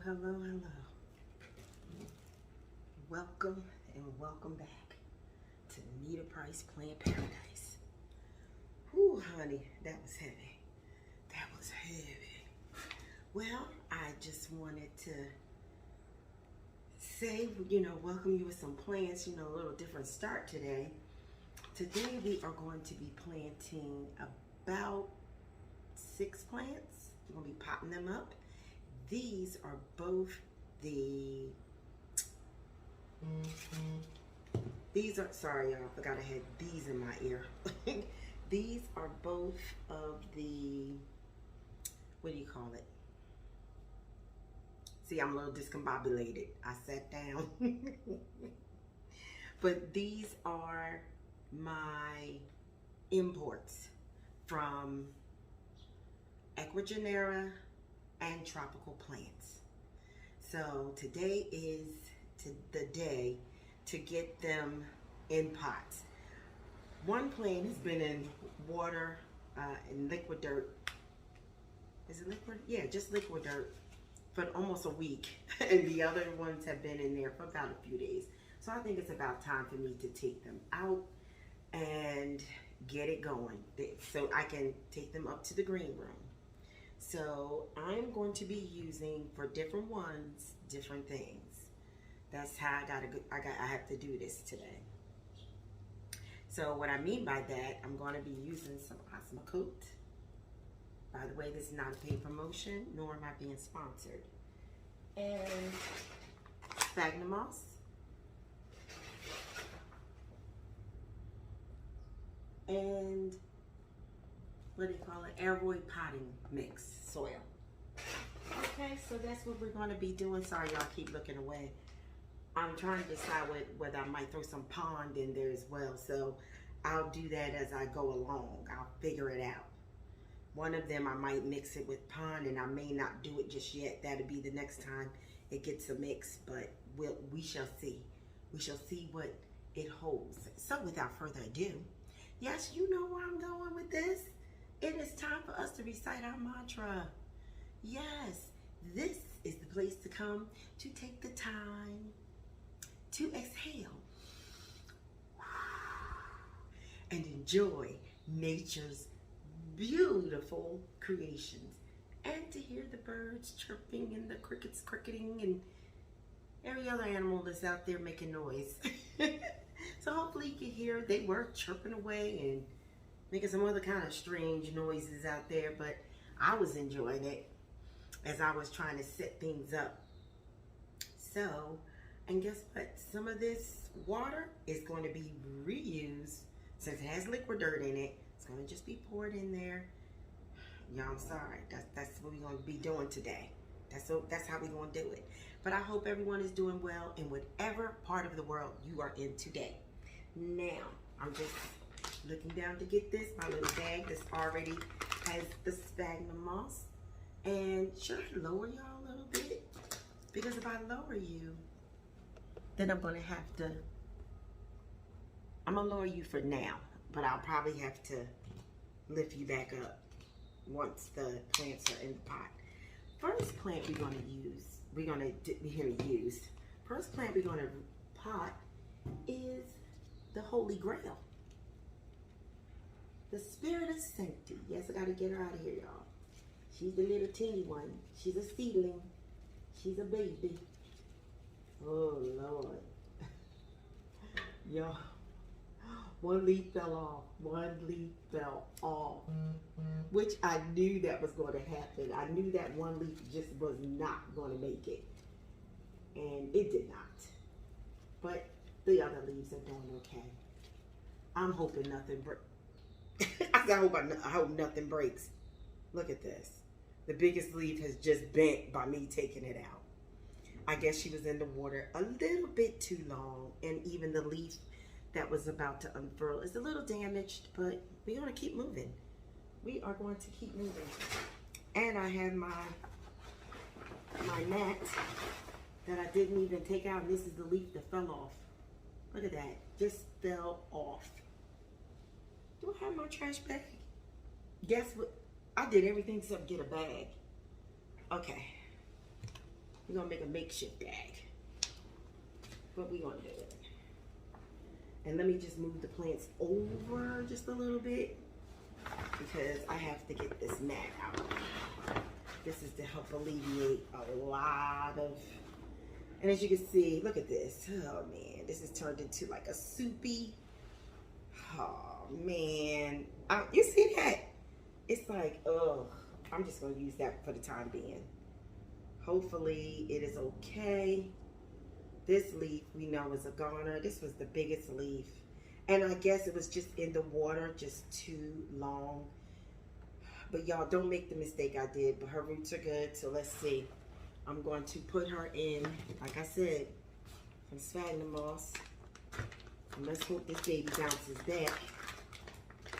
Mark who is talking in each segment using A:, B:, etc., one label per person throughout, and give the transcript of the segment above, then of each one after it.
A: Hello. Welcome and welcome back to Nita Price Plant Paradise. Whew, honey, that was heavy. That was heavy. Well, I just wanted to say, welcome you with some plants, a little different start today. Today we are going to be planting about 6 plants. We're going to be popping them up. These are both sorry y'all, I forgot I had these in my ear. These are both of the, what do you call it? See, I'm a little discombobulated. I sat down. But these are my imports from Ecuagenera and tropical plants. So today is the day to get them in pots. One plant has been in water in liquid dirt. Is it liquid? Yeah, just liquid dirt for almost a week. And the other ones have been in there for about a few days. So I think it's about time for me to take them out and get it going so I can take them up to the green room. So I'm going to be using for different ones, different things. That's how I have to do this today. So what I mean by that, I'm going to be using some Squamicaule. By the way, this is not a paid promotion, nor am I being sponsored. And sphagnum moss. And what do you call it? Aeroid potting mix soil. Okay, so that's what we're going to be doing. Sorry, y'all keep looking away. I'm trying to decide whether I might throw some pond in there as well. So I'll do that as I go along. I'll figure it out. One of them I might mix it with pond, and I may not do it just yet. That'll be the next time it gets a mix, but we shall see. We shall see what it holds. So without further ado, yes, you know where I'm going with this. It is time for us to recite our mantra. Yes, this is the place to come to take the time to exhale and enjoy nature's beautiful creations, and to hear the birds chirping and the crickets cricketing and every other animal that's out there making noise. So hopefully you can hear they were chirping away and making some other kind of strange noises out there, but I was enjoying it as I was trying to set things up. So, and guess what? Some of this water is going to be reused since it has liquid dirt in it. It's going to just be poured in there. Y'all, I'm sorry. That's what we're going to be doing today. That's how we're going to do it. But I hope everyone is doing well in whatever part of the world you are in today. Now, I'm just looking down to get this, my little bag that's already has the sphagnum moss. And should I lower y'all a little bit? Because if I lower you, then I'm going to lower you for now, but I'll probably have to lift you back up once the plants are in the pot. First plant we're going to use, first plant we're going to pot is the Holy Grail. The Spiritus Sancti. Yes, I got to get her out of here, y'all. She's the little teeny one. She's a seedling. She's a baby. Oh, Lord. Y'all, one leaf fell off. One leaf fell off. Which I knew that was going to happen. I knew that one leaf just was not going to make it. And it did not. But the other leaves are doing okay. I'm hoping nothing breaks. I hope nothing breaks. Look at this. The biggest leaf has just bent by me taking it out. I guess she was in the water a little bit too long, and even the leaf that was about to unfurl is a little damaged, but we're going to keep moving. We are going to keep moving. And I have my mat that I didn't even take out, and this is the leaf that fell off. Look at that. Just fell off. Do I have my trash bag? Guess what? I did everything except get a bag. Okay. We're gonna make a makeshift bag. But we're gonna do it. And let me just move the plants over just a little bit because I have to get this mat out. This is to help alleviate a lot of, and as you can see, look at this. Oh man, this is turned into like a soupy, oh man. You see that? It's like, oh, I'm just gonna use that for the time being. Hopefully it is okay. This leaf we know is a goner. This was the biggest leaf. And I guess it was just in the water just too long. But y'all don't make the mistake I did. But her roots are good. So let's see. I'm going to put her in, like I said, some sphagnum moss. And let's hope this baby bounces back.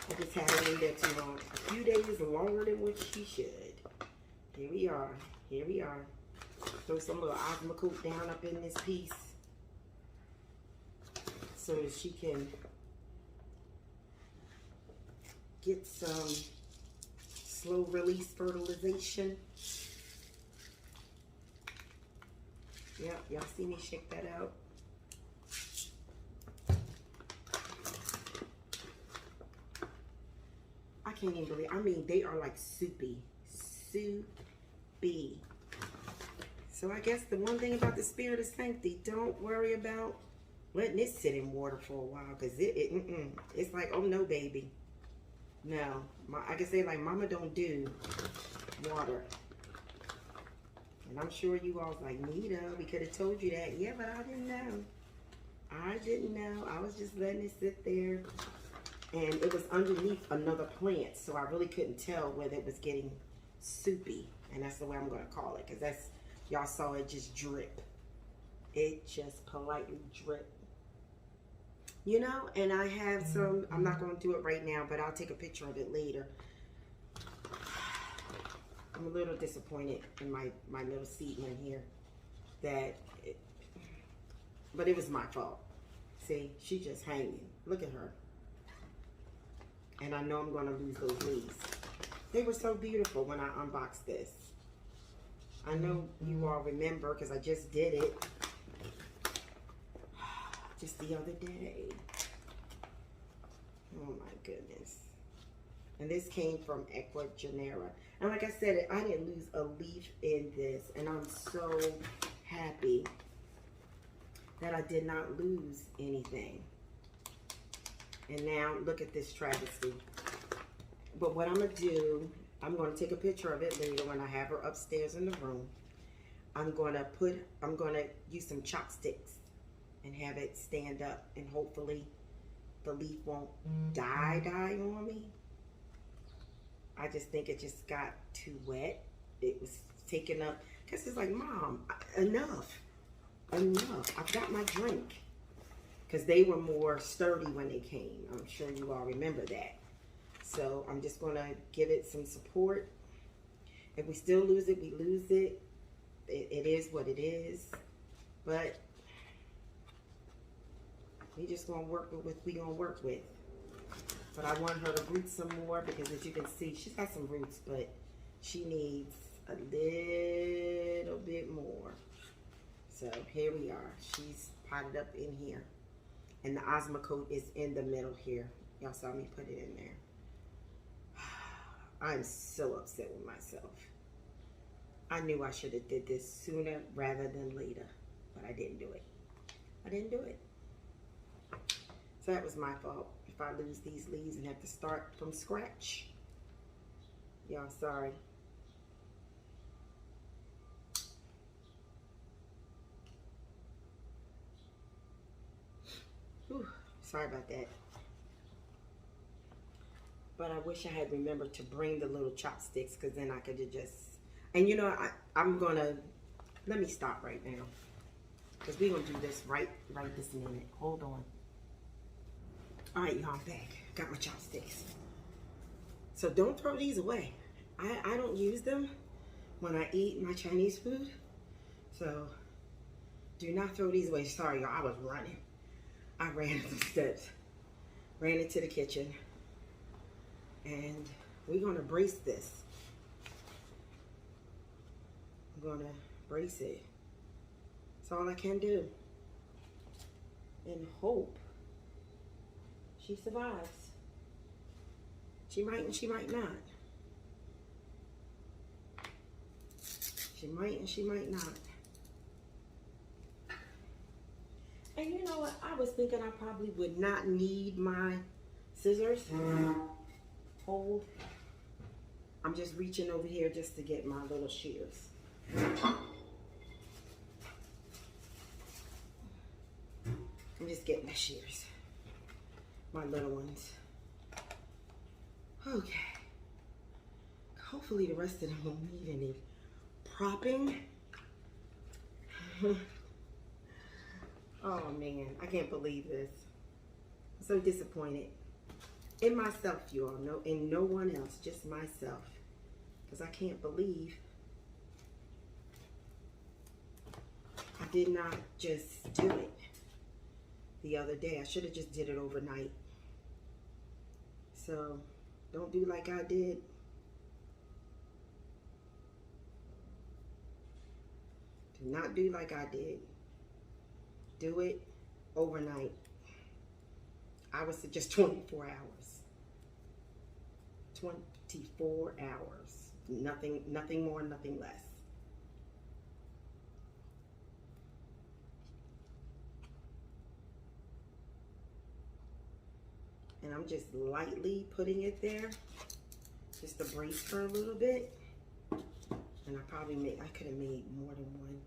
A: I just had it in there too long. A few days longer than what she should. Here we are. Here we are. Throw some little Squamicaule down up in this piece so that she can get some slow release fertilization. Yep, y'all see me shake that out. I can't even believe, I mean, they are like soupy. Soupy. So I guess the one thing about the Spiritus Sancti, don't worry about letting it sit in water for a while, because it's like, oh no, baby. No. I can say like, mama don't do water. And I'm sure you all was like, Nita, we could have told you that. Yeah, but I didn't know. I didn't know. I was just letting it sit there. And it was underneath another plant, so I really couldn't tell whether it was getting soupy. And that's the way I'm going to call it, because that's, y'all saw it just drip. It just politely drip. You know, and I have some, I'm not going to do it right now, but I'll take a picture of it later. I'm a little disappointed in my little seedling here. But it was my fault. See, she just hanging. Look at her. And I know I'm going to lose those leaves. They were so beautiful when I unboxed this. I know you all remember because I just did it just the other day. Oh my goodness. And this came from Ecuagenera. And like I said, I didn't lose a leaf in this. And I'm so happy that I did not lose anything. And now look at this travesty. But what I'm going to do, I'm going to take a picture of it later when I have her upstairs in the room. I'm going to use some chopsticks and have it stand up, and hopefully the leaf won't die on me. I just think it just got too wet. It was taken up, because it's like, Mom, enough. I've got my drink. Because they were more sturdy when they came. I'm sure you all remember that. So I'm just going to give it some support. If we still lose it, we lose it. It is what it is. But we just going to work with what we going to work with. But I want her to root some more, because as you can see, she's got some roots, but she needs a little bit more. So here we are. She's potted up in here. And the Squamicaule is in the middle here. Y'all saw me put it in there. I'm so upset with myself. I knew I should have did this sooner rather than later. But I didn't do it. I didn't do it. So that was my fault. If I lose these leaves and have to start from scratch. Y'all sorry. Whew, sorry about that. But I wish I had remembered to bring the little chopsticks, because then I could have just, and you know, I'm gonna, let me stop right now, because we're gonna do this right this minute. Hold on. All right, y'all, I'm back. Got my chopsticks. So don't throw these away. I don't use them when I eat my Chinese food. So do not throw these away. Sorry, y'all, I was running. I ran up the steps, ran into the kitchen, and we're going to brace this. I'm going to brace it. That's all I can do. And hope she survives. She might and she might not. She might and she might not. And you know what? I was thinking I probably would not need my scissors. Hold. I'm just reaching over here just to get my little shears. I'm just getting my shears. My little ones. Okay. Hopefully the rest of them won't need any propping. Oh man, I can't believe this. I'm so disappointed. In myself, you all know, and no one else, just myself. Because I can't believe I did not just do it the other day. I should have just did it overnight. So, don't do like I did. Do not do like I did. Do it overnight. I would suggest 24 hours. 24 hours. Nothing more, nothing less. And I'm just lightly putting it there, just to brace her a little bit. And I could have made more than one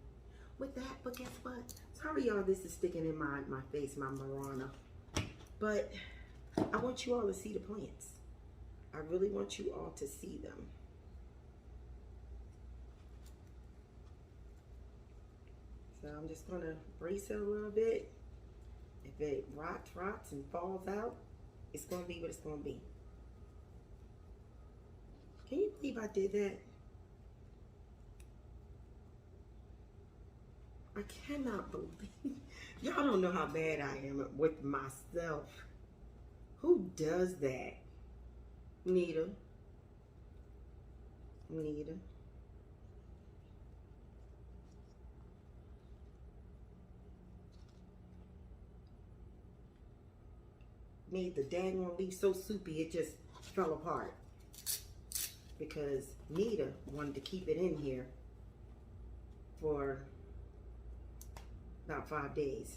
A: with that, but guess what? Sorry y'all, this is sticking in my face, my Morona. But I want you all to see the plants. I really want you all to see them. So I'm just gonna brace it a little bit. If it rots and falls out, it's gonna be what it's gonna be. Can you believe I did that? I cannot believe. Y'all don't know how bad I am with myself. Who does that? Nita. Made the daggone leaf so soupy it just fell apart. Because Nita wanted to keep it in here for about 5 days.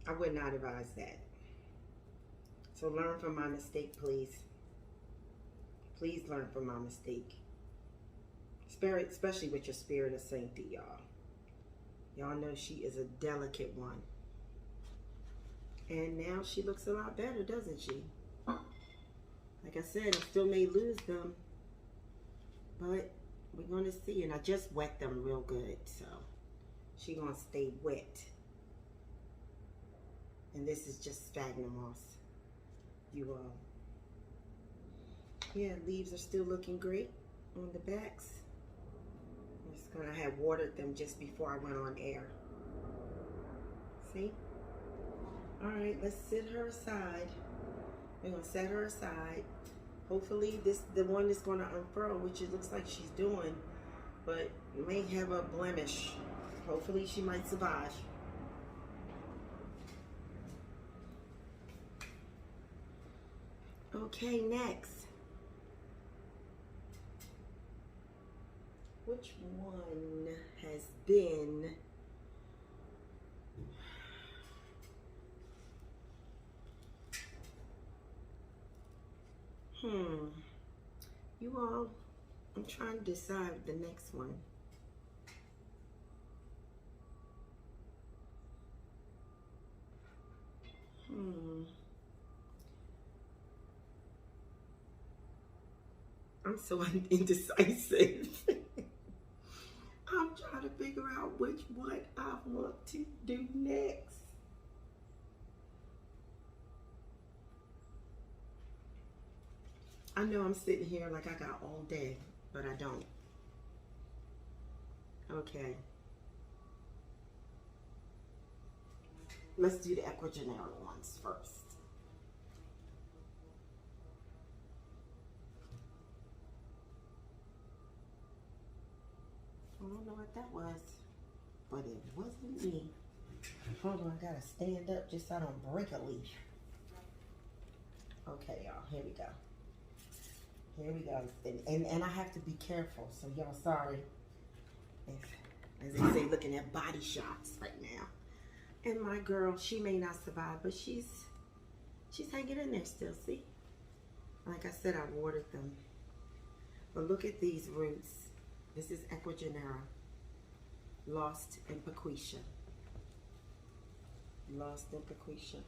A: I would not advise that. So learn from my mistake, please. Please learn from my mistake. Especially with your Spiritus Sancti, y'all. Y'all know she is a delicate one. And now she looks a lot better, doesn't she? Like I said, I still may lose them. But we're going to see. And I just wet them real good. So she going to stay wet. And this is just sphagnum moss. You all. Yeah, leaves are still looking great on the backs. I'm just going to have watered them just before I went on air. See? Alright, let's set her aside. We're going to set her aside. Hopefully this the one that's going to unfurl, which it looks like she's doing, but may have a blemish. Hopefully she might survive. Okay, next. Which one has been you all, I'm trying to decide the next one. I'm so indecisive. I'm trying to figure out which one I want to do next. I know I'm sitting here like I got all day, but I don't. Okay. Let's do the Ecuagenera ones first. that was, but it wasn't me. Hold on, I gotta stand up just so I don't break a leaf. Okay, y'all, here we go. Here we go. And I have to be careful, so y'all sorry. As they say, looking at body shots right now. And my girl, she may not survive, but she's hanging in there still, see? Like I said, I watered them. But look at these roots. This is Ecuagenera, lost in Paquisha. Lost in Paquisha.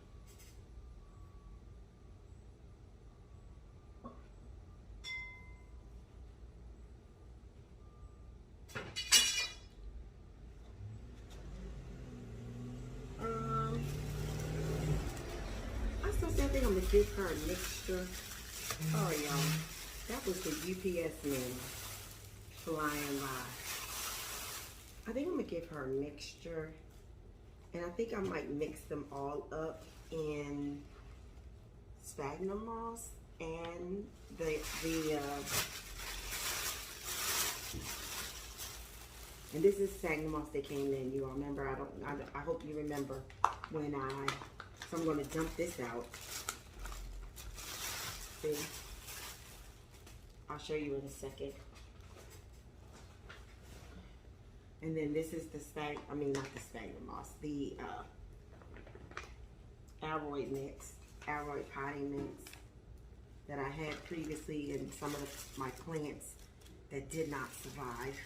A: I think I'm gonna give her a mixture. Oh, y'all, that was the UPS man flying by. I think I'm gonna give her a mixture, and I think I might mix them all up in sphagnum moss and and this is sphagnum moss that came in. You all remember? I hope you remember when so I'm going to dump this out. See? I'll show you in a second. And then this is the not the sphagnum moss, the aroid mix, aroid potting mix that I had previously in some of my plants that did not survive.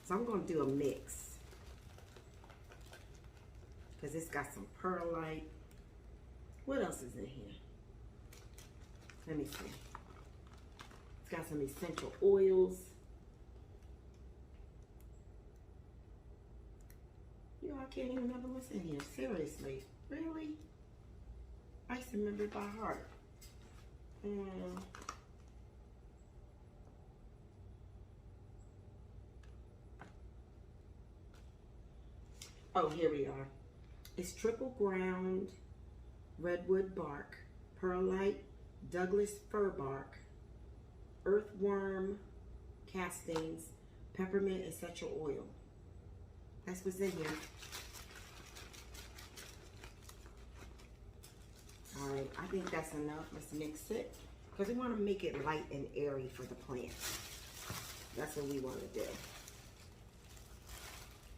A: So I'm going to do a mix. Because it's got some perlite. What else is in here? Let me see. It's got some essential oils. You know, I can't even remember what's in here. Seriously. Really? I used to remember it by heart. Oh, here we are. It's triple ground redwood bark, perlite, Douglas fir bark, earthworm castings, peppermint essential oil. That's what's in here. All right, I think that's enough. Let's mix it because we want to make it light and airy for the plant. That's what we want to do.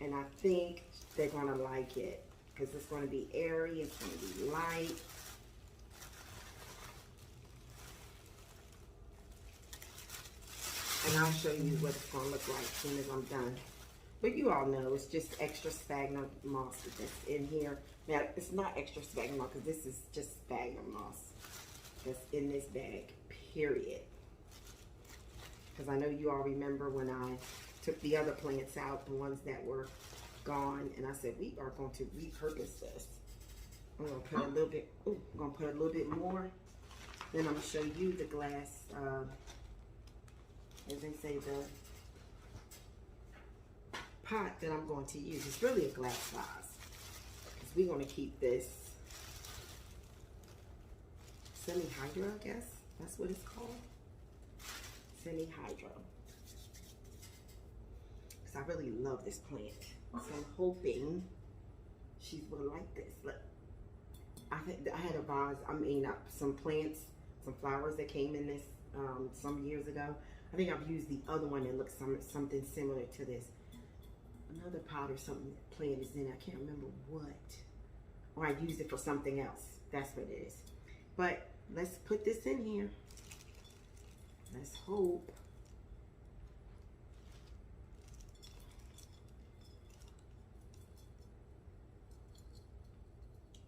A: And I think they're going to like it. Because it's going to be airy, it's going to be light. And I'll show you what it's going to look like as soon as I'm done. But you all know it's just extra sphagnum moss that's in here. Now, it's not extra sphagnum moss because this is just sphagnum moss that's in this bag, period. Because I know you all remember when I took the other plants out, the ones that were gone, and I said we are going to repurpose this. I'm going to put a little bit. I'm going to put a little bit more. Then I'm going to show you the glass. As they say, the pot that I'm going to use. It's really a glass vase because we're going to keep this semi-hydro. I guess that's what it's called. Semi-hydro. Because I really love this plant. So I'm hoping she will like this. Look, I had a vase, some plants, some flowers that came in this some years ago. I think I've used the other one that looks something similar to this. Another pot or something plant is in. I can't remember what. Or I used it for something else. That's what it is. But let's put this in here. Let's hope.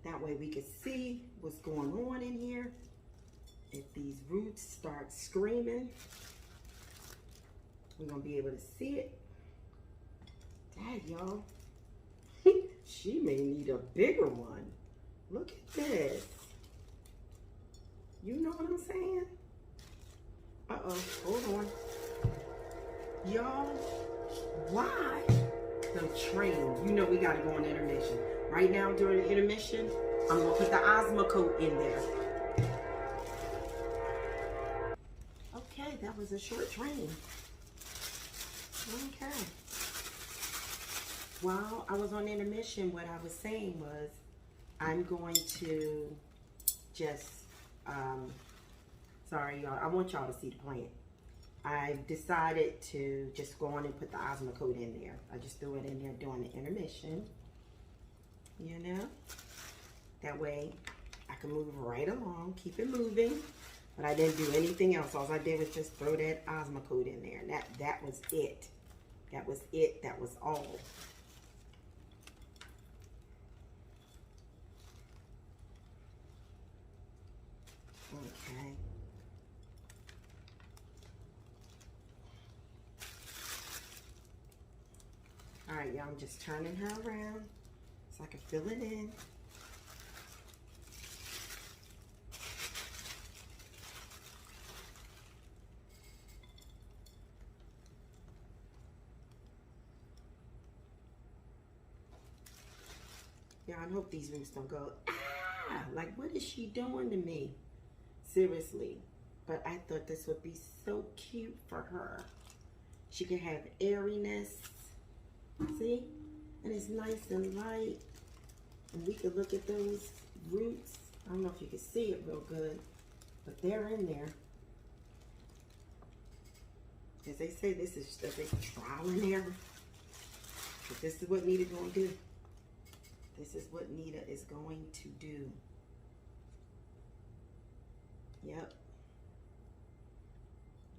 A: That way we can see what's going on in here. If these roots start screaming, we're going to be able to see it. Dad, y'all. She may need a bigger one. Look at this. You know what I'm saying? Uh-oh. Hold on. Y'all, why the train? You know we got to go on intermission. Right now, during the intermission, I'm going to put the Osmocote in there. Okay, that was a short train. Okay. While I was on intermission, what I was saying was I'm going to just, sorry y'all, I want y'all to see the plant. I decided to just go on and put the Squamicaule in there. I just threw it in there during the intermission, you know? That way I can move right along, keep it moving, but I didn't do anything else. All I did was just throw that Squamicaule in there, and that was it. That was it, that was all. Okay. All right, y'all, I'm just turning her around so I can fill it in. Yeah, I hope these roots don't go, ah, like what is she doing to me? Seriously. But I thought this would be so cute for her. She can have airiness. See? And it's nice and light. And we could look at those roots. I don't know if you can see it real good, but they're in there. As they say, this is just a trial and error. But this is what Nita's going to do. This is what Nita is going to do. Yep.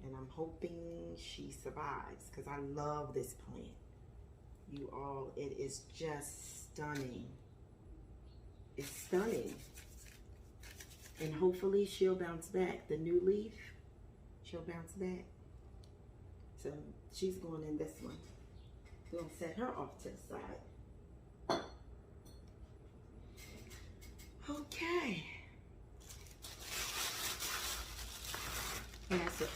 A: And I'm hoping she survives because I love this plant. You all, it is just stunning. It's stunning. And hopefully she'll bounce back. The new leaf, she'll bounce back. So she's going in this one. We'll set her off to the side. Okay. And I said,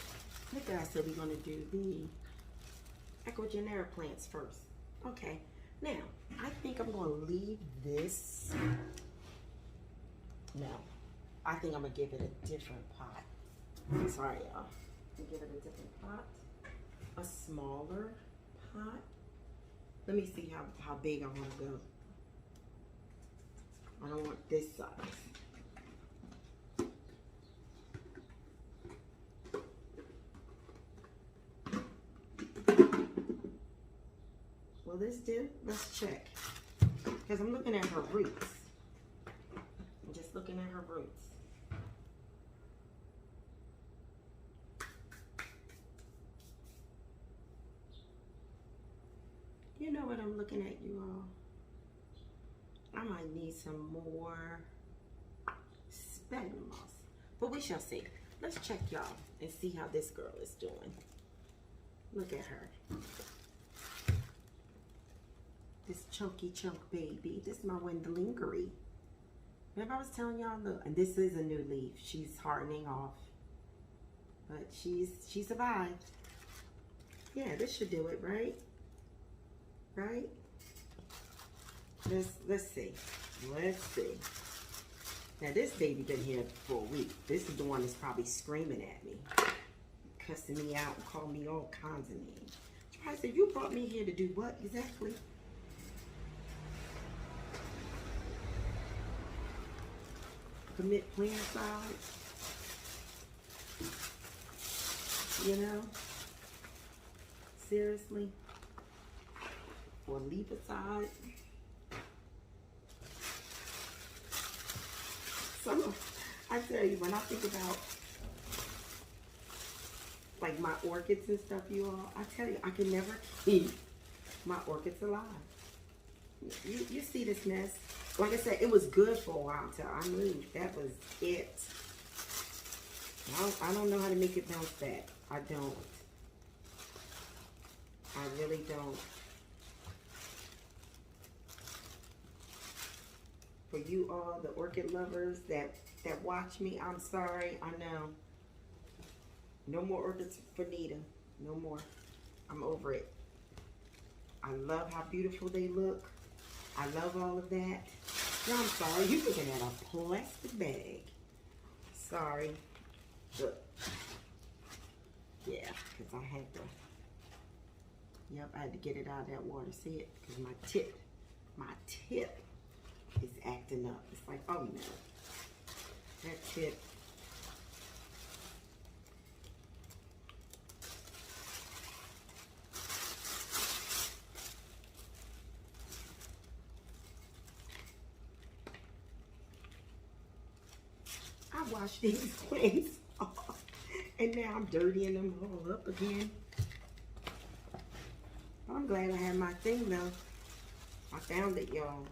A: look, I said we're going to do the Ecuagenera plants first. Okay. Now, I think I'm going to leave this. No. I think I'm going to give it a different pot. Sorry, y'all. Give it a different pot. A smaller pot. Let me see how big I want to go. I don't want this size. Will this do? Let's check. Because I'm looking at her roots. I'm just looking at her roots. You know what I'm looking at, you all? I might need some more sphagnum moss. But we shall see. Let's check, y'all, and see how this girl is doing. Look at her. This chunky chunk baby. This is my Wendlingeri. Remember I was telling y'all, look, and this is a new leaf. She's hardening off. But she survived. Yeah, this should do it, right? Right? Let's see. Let's see. Now this baby been here for a week. This is the one that's probably screaming at me, cussing me out, and calling me all kinds of names. I said, you brought me here to do what exactly? Commit planicide. You know? Seriously? Or leave aside. So, I tell you, when I think about like my orchids and stuff, you all, I tell you, I can never keep my orchids alive. You see this mess? Like I said, it was good for a while till I moved. That was it. I don't know how to make it bounce back. I don't. I really don't. For you all, the orchid lovers that watch me, I'm sorry. I know. No more orchids for Nita. No more. I'm over it. I love how beautiful they look. I love all of that. No, I'm sorry. You're looking at a plastic bag. Sorry. Look. Yeah, because I had to. Yep, I had to get it out of that water. See it? Because my tip is acting up. It's like, oh no. That tip. I washed these plants off, and now I'm dirtying them all up again. I'm glad I had my thing though. I found it, y'all.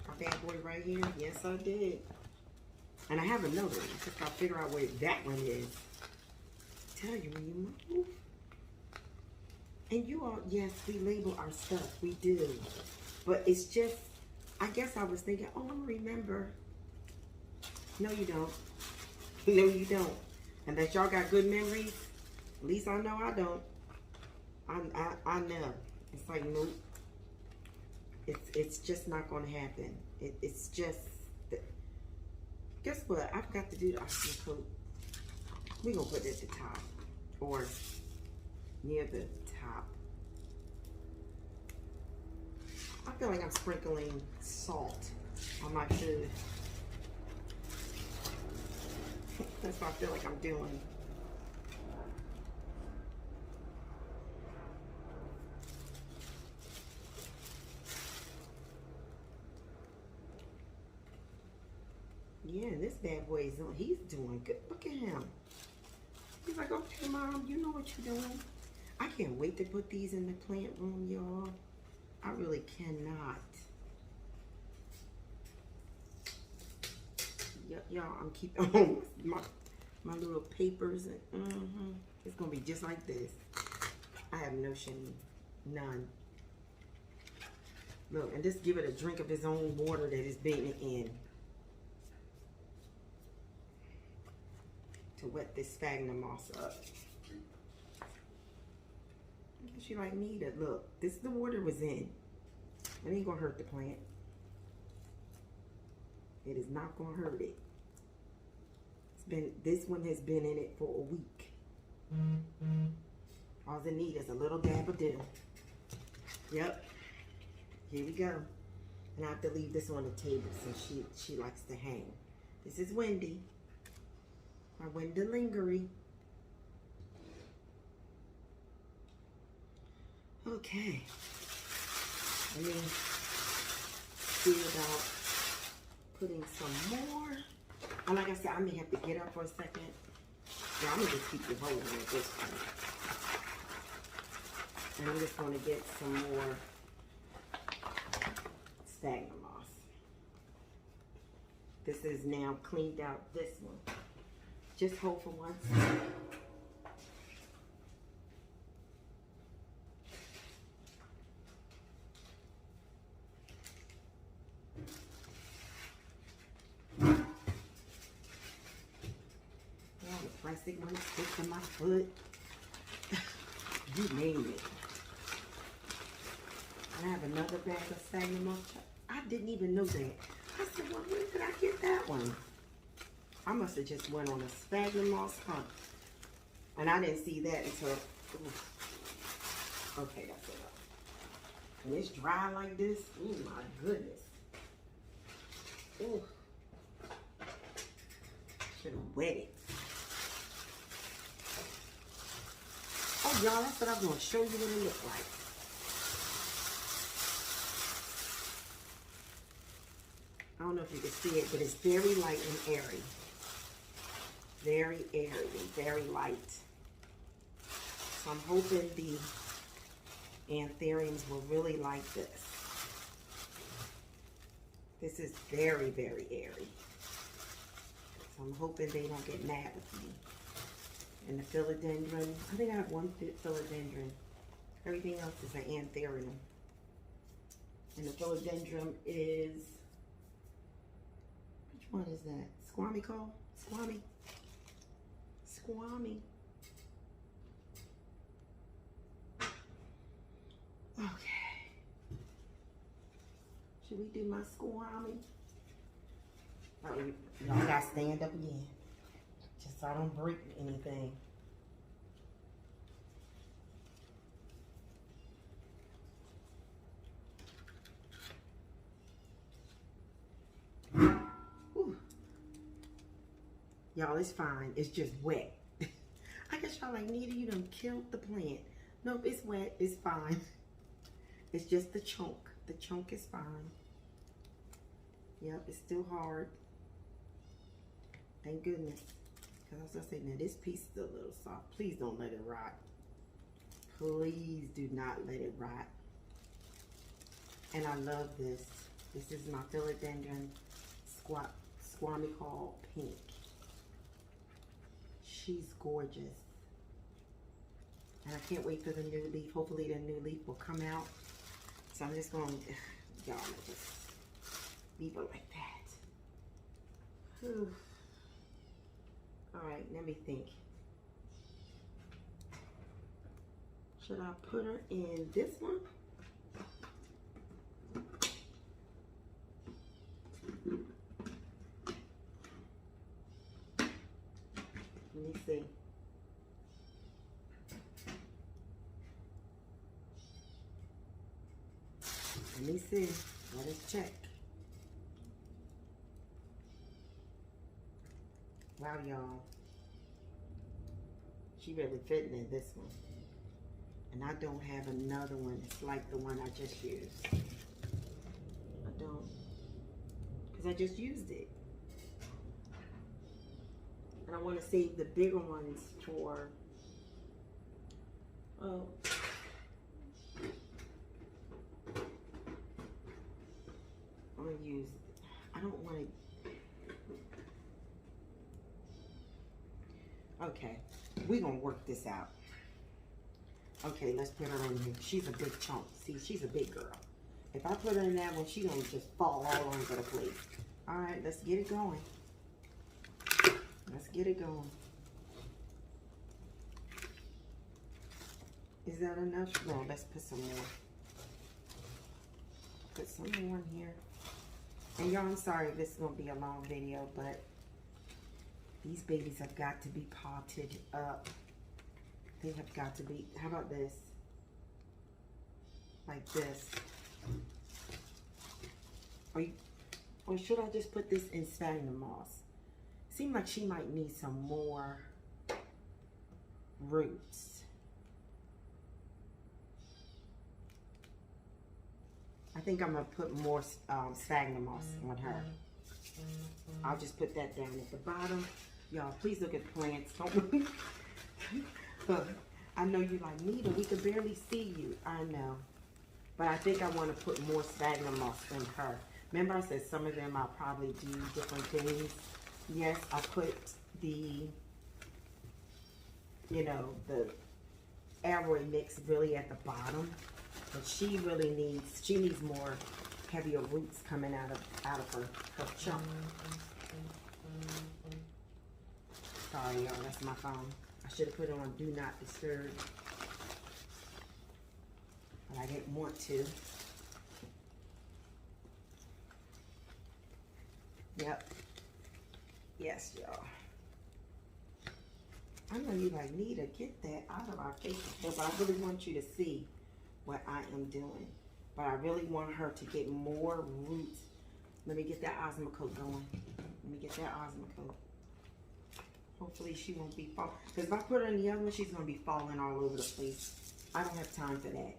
A: My bad boy right here. Yes, I did. And I have another one. I just gotta figure out where that one is. I tell you, when you move. And you all, yes, we label our stuff. We do. But it's just, I guess I was thinking, oh, I remember. No, you don't. No, you don't. And that y'all got good memories. At least I know I don't. I know. It's like, nope. It's just not going to happen. It's just, guess what? I forgot to do the oxygen coat. We're going to put it at the top. Or near the top. I feel like I'm sprinkling salt on my food. That's what I feel like I'm doing. Yeah, this bad boy is on. He's doing good. Look at him. He's like, okay, Mom, you know what you're doing. I can't wait to put these in the plant room, y'all. I really cannot. Y'all, I'm keeping my little papers. And, it's going to be just like this. I have no shame. None. Look, and just give it a drink of its own water that it's been in. To wet this sphagnum moss up. I guess you like me to look. This is the water was in. It ain't gonna hurt the plant. It is not gonna hurt it. This one has been in it for a week. All it needs is a little dab of dill. Yep. Here we go. And I have to leave this on the table since she likes to hang. This is Wendy. My Wendlingeri. Okay. Let me see about putting some more. And like I said, I may have to get up for a second. Yeah, I'm gonna just keep you holding at this point. And I'm just gonna get some more sphagnum moss. This is now cleaned out this one. Just hold for 1 second. All the plastic ones stick to my foot. You name it. I have another bag of sphagnum moss. I didn't even know that. I said, well, where did I get that one? I must have just went on a sphagnum moss hunt. And I didn't see that until, okay, that's it. When it's dry like this, oh my goodness. Ooh. Should have wet it. Oh, y'all, that's what I'm going to show you what it looks like. I don't know if you can see it, but it's very light and airy. Very airy and very light. So I'm hoping the anthuriums will really like this. This is very, very airy. So I'm hoping they don't get mad with me. And the philodendron, I think I have one philodendron. Everything else is an anthurium. And the philodendron is, which one is that? Squamicaule? Squami? Squami. Okay. Should we do my squami? Oh, y'all gotta stand up again. Just so I don't break anything. Y'all, it's fine. It's just wet. I guess y'all like, Nita, you done killed the plant. Nope, it's wet. It's fine. It's just the chunk. The chunk is fine. Yep, it's still hard. Thank goodness. Because I was saying, now this piece is a little soft. Please don't let it rot. Please do not let it rot. And I love this. This is my Philodendron Squamicaule pink. She's gorgeous. And I can't wait for the new leaf. Hopefully the new leaf will come out. So I'm just going to, y'all, just leave it like that. Whew. All right, let me think. Should I put her in this one? Let me see. Let me see. Let us check. Wow, y'all. She really fitting in this one. And I don't have another one. It's like the one I just used. I don't. Because I just used it. And I want to save the bigger ones for... Oh. I'm going to use... I don't want to... Okay. We're going to work this out. Okay, let's put her in here. She's a big chunk. See, she's a big girl. If I put her in that one, she's going to just fall all over the place. All right, let's get it going. Let's get it going. Is that enough? No, let's put some more. Put some more in here. And y'all, I'm sorry if this is going to be a long video, but these babies have got to be potted up. They have got to be, how about this? Like this. Or should I just put this in sphagnum moss? Seems like she might need some more roots. I think I'm going to put more sphagnum moss on her. I'll just put that down at the bottom. Y'all, please look at plants. Don't But I know you're like, Nita, we could barely see you. I know. But I think I want to put more sphagnum moss in her. Remember I said some of them I'll probably do different things. Yes, I put the, you know, the aroid mix really at the bottom. But she really needs more heavier roots coming out of her chunk. Sorry, y'all, that's my phone. I should have put it on Do Not Disturb. But I didn't want to. Yep. Yes, y'all. I know you like, Nita, get that out of our faces. But I really want you to see what I am doing. But I really want her to get more roots. Let me get that Osmocote going. Let me get that Osmocote. Hopefully she won't be falling. Because if I put her in the other one, she's going to be falling all over the place. I don't have time for that.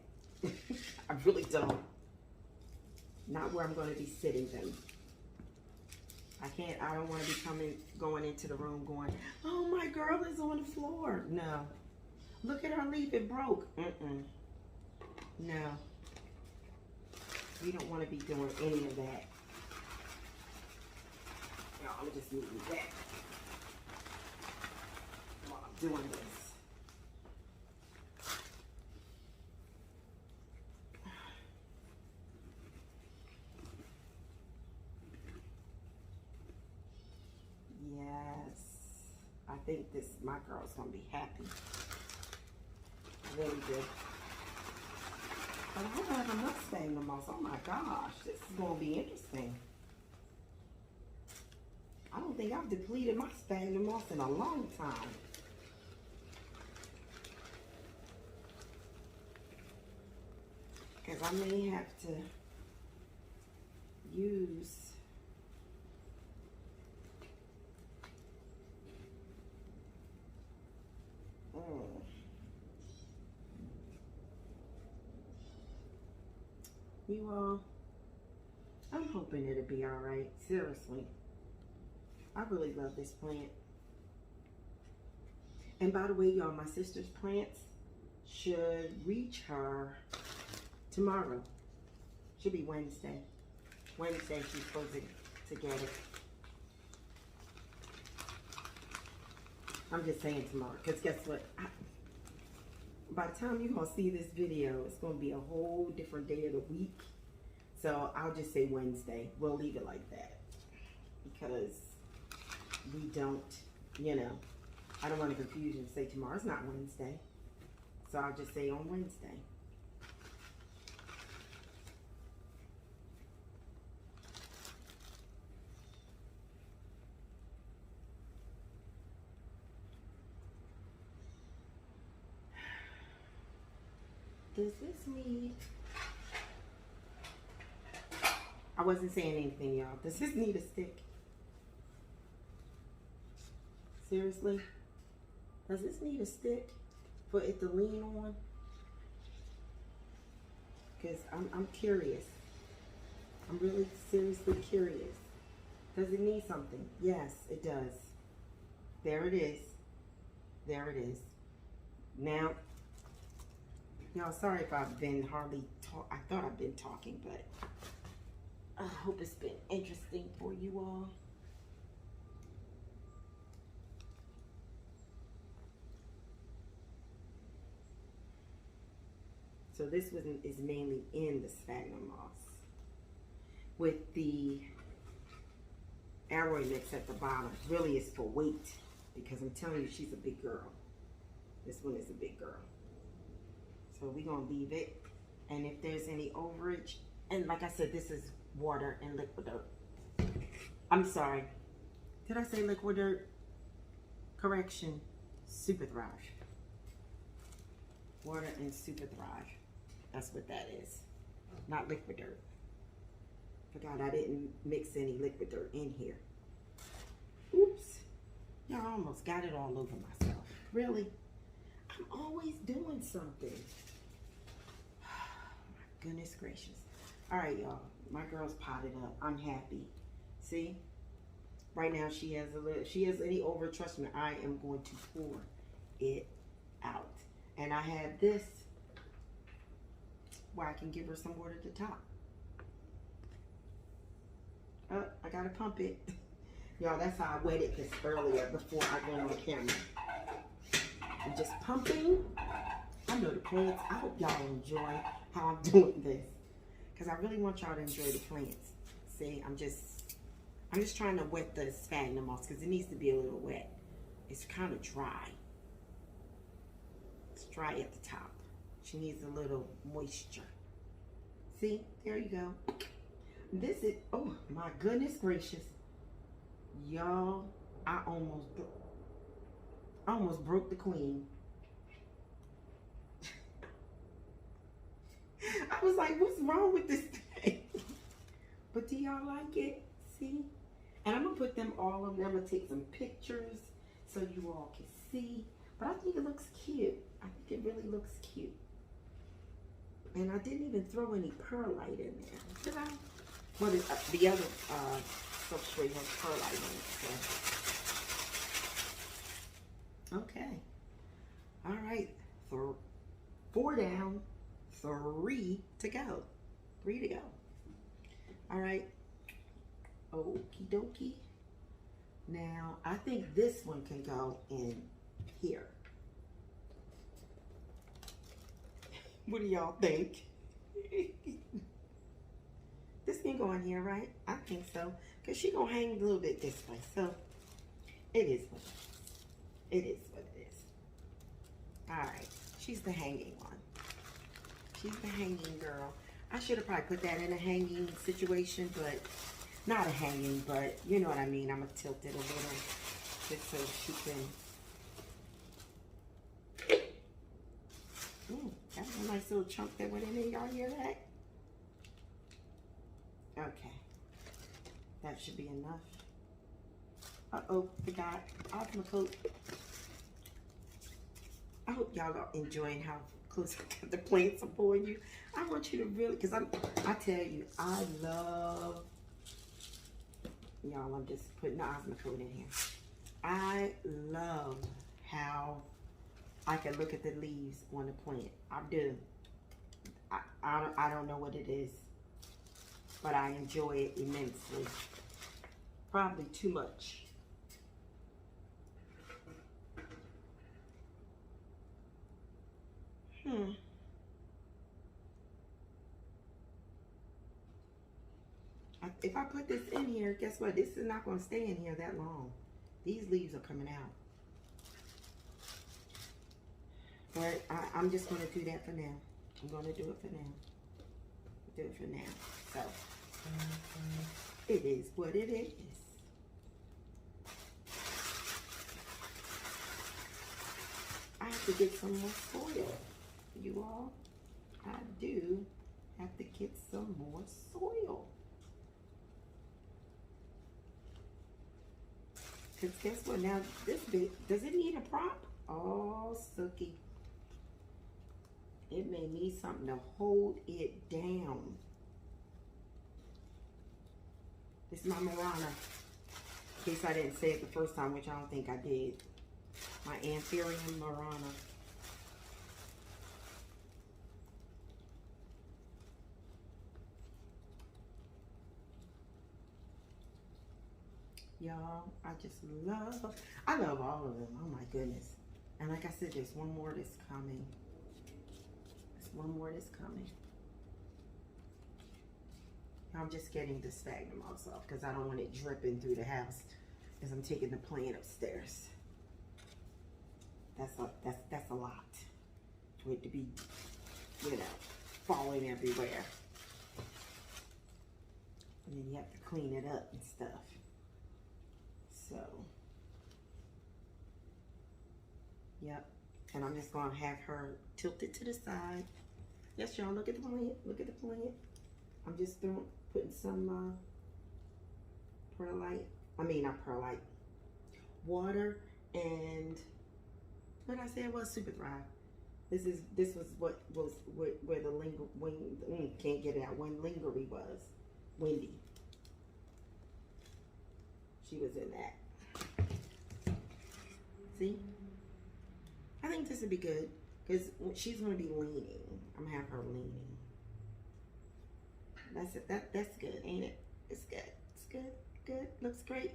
A: I really don't. Not where I'm going to be sitting them. I don't want to be going into the room going, oh, my girl is on the floor. No. Look at her leaf, it broke. No. We don't want to be doing any of that. No, I'm just moving that while I'm doing this. Yes. I think my girl's going to be happy. Really good. But I hope I have enough sphagnum moss. Oh my gosh, this is going to be interesting. I don't think I've depleted my sphagnum moss in a long time. Because I may have to use You all, I'm hoping it'll be all right. Seriously. I really love this plant. And by the way, y'all, my sister's plants should reach her tomorrow. Should be Wednesday. Wednesday she's supposed to get it. I'm just saying tomorrow, because guess what? By the time you're going to see this video, it's going to be a whole different day of the week. So I'll just say Wednesday. We'll leave it like that. Because we don't, you know, I don't want to confuse you and say tomorrow. It's not Wednesday. So I'll just say on Wednesday. Does this need... I wasn't saying anything, y'all. Does this need a stick? Seriously? Does this need a stick for it to lean on? Because I'm curious. I'm really seriously curious. Does it need something? Yes, it does. There it is. There it is. Now, y'all, sorry if I've been hardly talk. I thought I've been talking, but I hope it's been interesting for you all. So this one is mainly in the sphagnum moss with the aroid mix at the bottom. Really is for weight, because I'm telling you, she's a big girl. This one is a big girl. So we're going to leave it. And if there's any overage, and like I said, this is water and liquid dirt. I'm sorry. Did I say liquid dirt? Correction. Super Thrive. Water and Super Thrive. That's what that is. Not liquid dirt. Forgot I didn't mix any liquid dirt in here. Oops. Y'all almost got it all over myself. Really? I'm always doing something. My goodness gracious. All right, y'all. My girl's potted up. I'm happy. See? Right now she has a little, if she has any over, trust me, I am going to pour it out. And I have this where I can give her some water at the top. Oh, I gotta pump it. Y'all, that's how I wetted this earlier before I went on camera. I'm just pumping. I know the plants. I hope y'all enjoy how I'm doing this, because I really want y'all to enjoy the plants. See, I'm just trying to wet the sphagnum moss because it needs to be a little wet. It's kind of dry. It's dry at the top. She needs a little moisture. See, there you go. This is, oh my goodness gracious. Y'all, I almost broke the queen. I was like, what's wrong with this thing? But do y'all like it? See? And I'm going to put them all of them. I'm going to take some pictures so you all can see. But I think it looks cute. I think it really looks cute. And I didn't even throw any perlite in there. Did I? What is the other substrate has perlite in it. So. Okay. All right. 4 down. 3 to go. 3 to go. All right. Okie dokie. Now, I think this one can go in here. What do y'all think? This can go in here, right? I think so. Because she's going to hang a little bit this way. So, it is what it is. It is what it is. Alright. She's the hanging one. She's the hanging girl. I should have probably put that in a hanging situation, but not a hanging, but you know what I mean. I'm going to tilt it a little just so she can... Ooh, that's a nice little chunk that went in there. Y'all hear that? Okay. That should be enough. Uh-oh, forgot. Off my coat. I hope y'all are enjoying how close. I got the plants up on you. I want you to really, because I tell you, I love, y'all, I'm just putting the Osmocote in here. I love how I can look at the leaves on the plant. I do. I don't know what it is, but I enjoy it immensely. Probably too much. If I put this in here, guess what? This is not going to stay in here that long. These leaves are coming out. But I'm just going to do that for now. I'm going to do it for now. Do it for now. So, it is what it is. I have to get some more soil. You all, I do have to get some more soil. Because guess what? Now, this bit, does it need a prop? Oh, Sookie. It may need something to hold it down. This is my Morona. In case I didn't say it the first time, which I don't think I did. My Anthurium Morona. Y'all, I love all of them. Oh my goodness. And like I said, there's one more that's coming. There's one more that's coming. I'm just getting the sphagnum moss off because I don't want it dripping through the house as I'm taking the plant upstairs. That's a lot for it to be, you know, falling everywhere. And then you have to clean it up and stuff. So, yep. And I'm just going to have her tilt it to the side. Yes, y'all, look at the plant. Look at the plant. I'm just putting some perlite. I mean, not perlite. Water and what I said was Super Thrive. This was where the can't get it out. Wendlingeri was. Wendy. She was in that. See? I think this would be good because she's going to be leaning. I'm going to have her leaning. That's it. That's good, ain't it? It's good. It's good. Good. Looks great.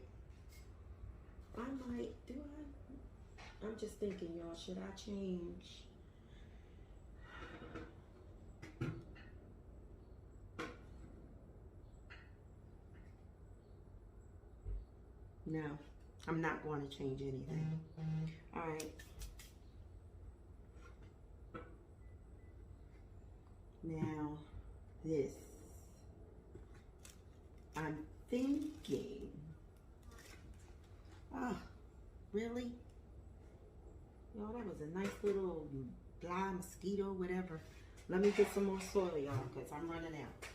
A: I'm just thinking, y'all, should I change? No, I'm not going to change anything. All right. Now, this. I'm thinking. Oh, really? Yo, that was a nice little fly, mosquito, whatever. Let me get some more soil, y'all, because I'm running out.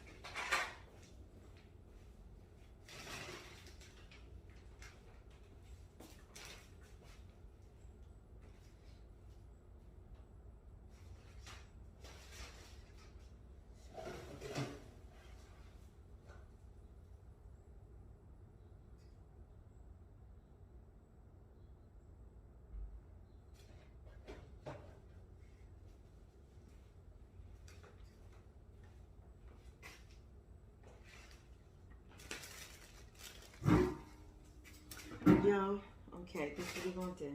A: Yo, okay, this is what we're going to do.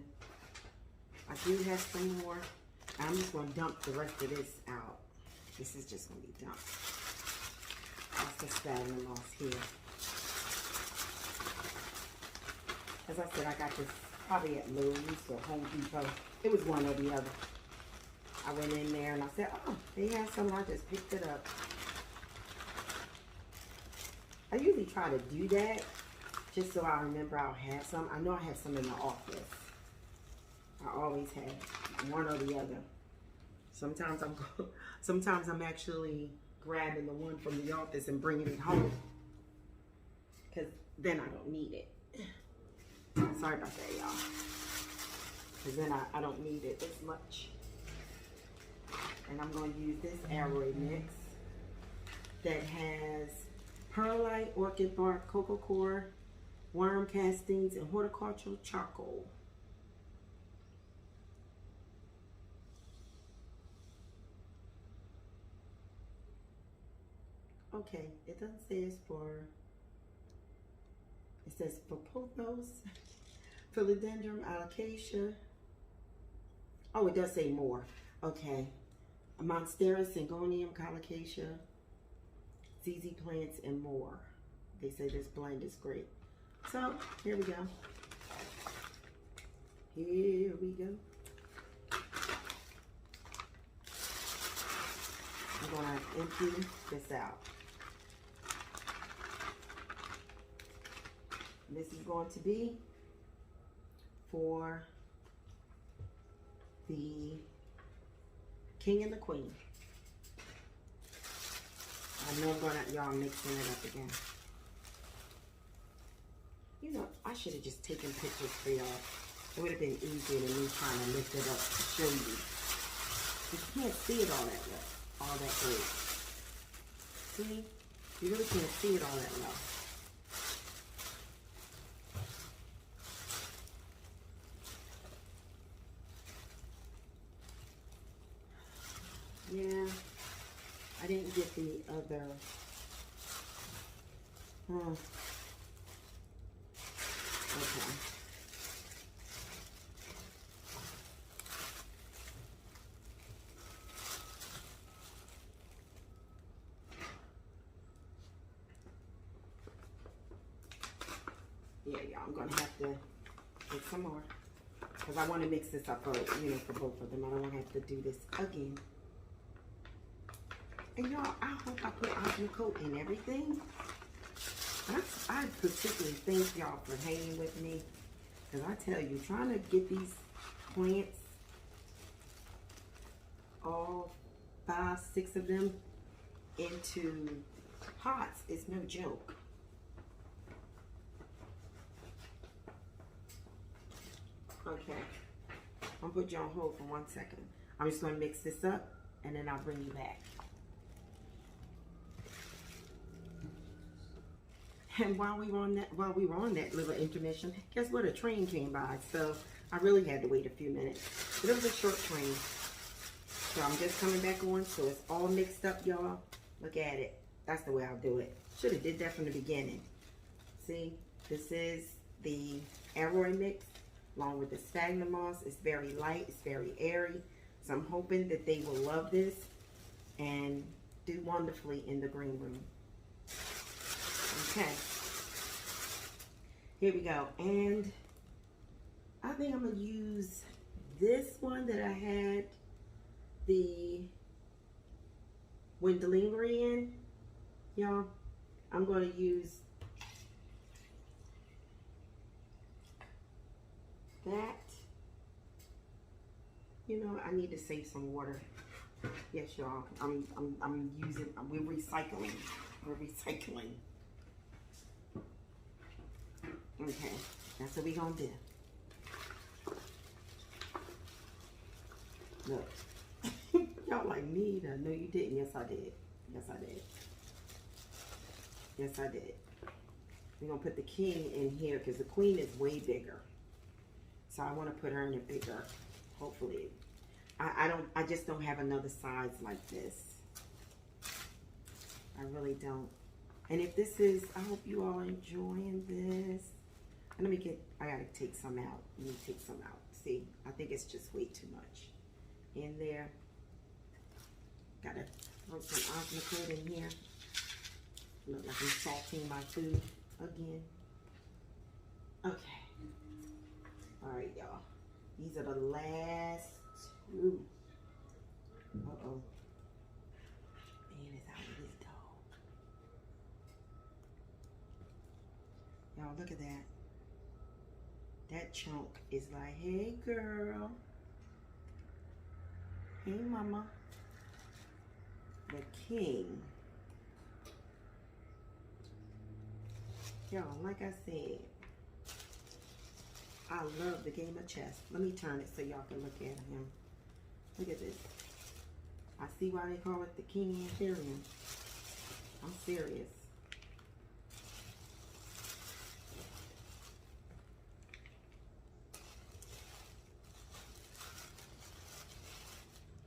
A: I do have some more. I'm just going to dump the rest of this out. This is just going to be dumped. That's the sphagnum moss here. As I said, I got this probably at Lowe's or Home Depot. It was one or the other. I went in there and I said, oh, they had some. I just picked it up. I usually try to do that just so I remember I'll have some. I know I have some in the office. I always have one or the other. Sometimes I'm actually grabbing the one from the office and bringing it home, because then I don't need it. Sorry about that, y'all. Because then I don't need it as much And I'm going to use this arrow mix that has perlite, orchid bark, cocoa core, worm castings, and horticultural charcoal. Okay, it doesn't say it's for, it says for pothos, Philodendron, alocasia. Oh, it does say more. Okay. Monstera, Syngonium, colocasia, ZZ plants, and more. They say this blend is great. So, here we go. Here we go. I'm going to empty this out. This is going to be for the king and the queen. I know I'm going to, y'all mixing it up again. You know, I should have just taken pictures for y'all. It would have been easier than me trying to lift it up to show you. You can't see it all that well, all that great. See? You really can't see it all that well. Yeah, I didn't get the other. Okay. Yeah, y'all, I'm gonna have to get some more because I want to mix this up for, you know, for both of them. I don't want to have to do this again. And y'all, I hope I put osmium coat in everything. I particularly thank y'all for hanging with me. Because I tell you, trying to get these plants, all 5, 6 of them, into pots is no joke. Okay. I'm going to put you on hold for 1 second. I'm just going to mix this up and then I'll bring you back. And while we were on that little intermission, guess what? A train came by, so I really had to wait a few minutes. But it was a short train. So I'm just coming back on, so it's all mixed up, y'all. Look at it. That's the way I'll do it. Should have did that from the beginning. See, this is the arrow mix along with the sphagnum moss. It's very light, it's very airy. So I'm hoping that they will love this and do wonderfully in the green room. Okay, here we go. And I think I'm going to use this one that I had the Wendlingeri in. Y'all, I'm going to use that. You know, I need to save some water. Yes, y'all. I'm using. We're recycling. We're recycling. Okay, that's what we gonna do. Look, y'all like Nita. No, you didn't. Yes, I did. Yes, I did. Yes, I did. We're gonna put the king in here because the queen is way bigger. So I want to put her in a bigger. Hopefully, I just don't have another size like this. I really don't. And if this is, I hope you all are enjoying this. And I gotta take some out. Let me take some out. See, I think it's just way too much in there. Gotta throw some osmium in here. Look like I'm salting my food again. Okay. All right, y'all. These are the last 2. Uh-oh. Man, it's out of this dog. Y'all, look at that. That chunk is like, hey, girl. Hey, mama. The king. Y'all, like I said, I love the game of chess. Let me turn it so y'all can look at him. Look at this. I see why they call it the King Anthurium. I'm serious.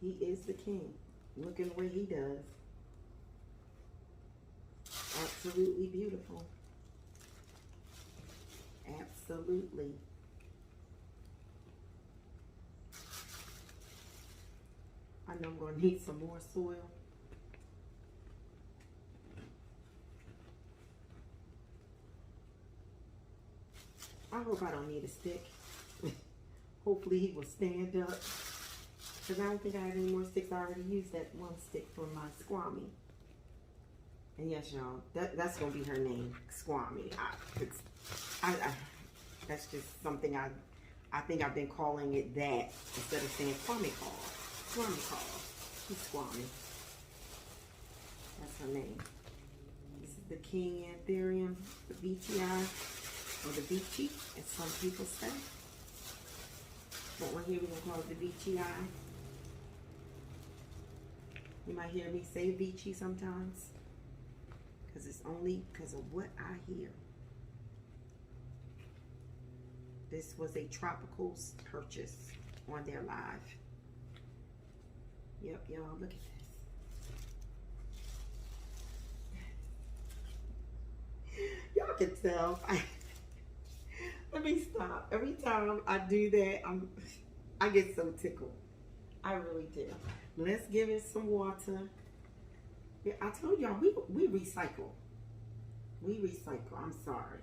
A: He is the king. Looking the way he does. Absolutely beautiful. Absolutely. I know I'm going to need some more soil. I hope I don't need a stick. Hopefully he will stand up. Because I don't think I have any more sticks. I already used that one stick for my Squammy. And yes, y'all, that's going to be her name, Squammy. That's just something I think I've been calling it that instead of saying Squamicaule. Squamicaule. She's Squammy. That's her name. This is the King Anthurium, the Veitchii, or the Veitchii, as some people say. But one here we're going to call it the Veitchii. You might hear me say Veitchii sometimes. Because it's only because of what I hear. This was a tropical purchase on their live. Yep, y'all, look at this. Y'all can tell. Let me stop. Every time I do that, I get so tickled. I really do. Let's give it some water. Yeah, I told y'all we recycle. We recycle. I'm sorry.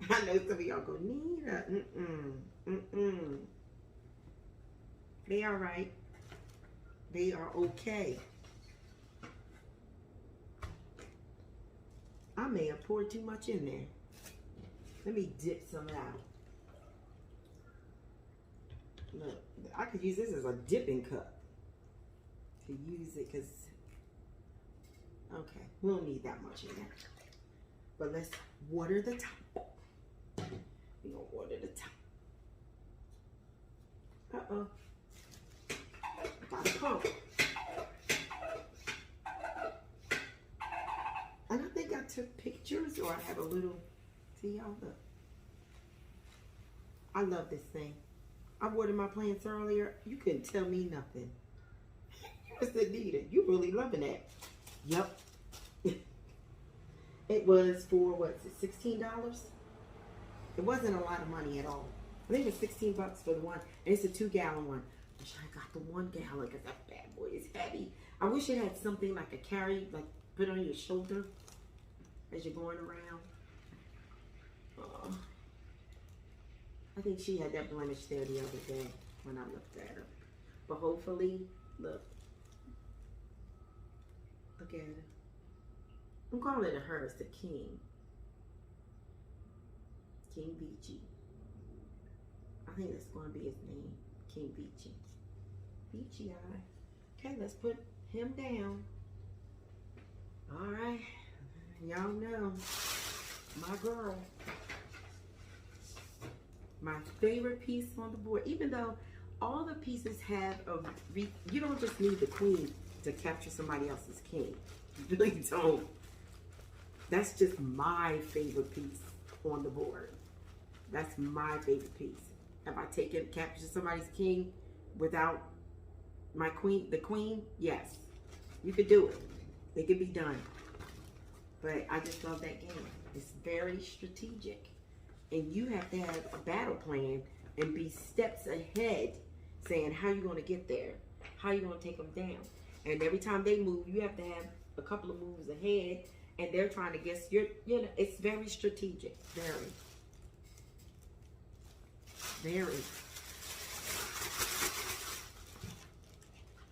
A: I know some of y'all go, Nita. They are right. They are okay. I may have poured too much in there. Let me dip some out. Look, I could use this as a dipping cup to use it because, okay, we don't need that much in there. But let's water the top. We're going to water the top. Uh-oh. Got a pump. And I think I took pictures or I have a little, see y'all, look. I love this thing. I watered my plants earlier. You couldn't tell me nothing. You said, Nita, you really loving that. Yep. It was for, what is it, $16? It wasn't a lot of money at all. I think it was 16 bucks for the one. And it's a 2-gallon one. I wish I got the 1 gallon because that bad boy is heavy. I wish it had something like a carry, like put on your shoulder as you're going around. I think she had that blemish there the other day when I looked at her. But hopefully, look. Look at her. I'm calling it her as the king. King Veitchii. I think that's going to be his name. King Veitchii. Veitchii. Okay, let's put him down. All right. Y'all know. My girl. My favorite piece on the board. Even though all the pieces have a... You don't just need the queen to capture somebody else's king. You really don't. That's just my favorite piece on the board. That's my favorite piece. Have I captured somebody's king without my queen, the queen? Yes. You could do it. It could be done. But I just love that game. It's very strategic. And you have to have a battle plan and be steps ahead saying how you're going to get there. How you're going to take them down. And every time they move, you have to have a couple of moves ahead. And they're trying to guess you know, it's very strategic. Very. Very.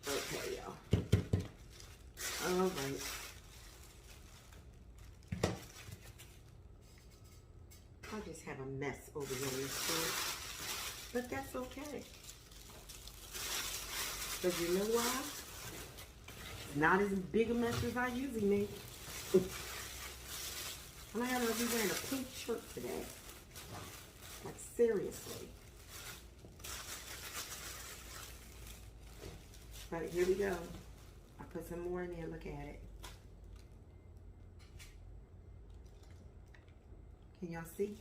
A: Okay, y'all. All right. I just have a mess over here in this store. But that's okay. Because you know why? Not as big a mess as I usually make. And I happen to be wearing a pink shirt today. Like, seriously. But here we go. put some more in there. Look at it. Can y'all see?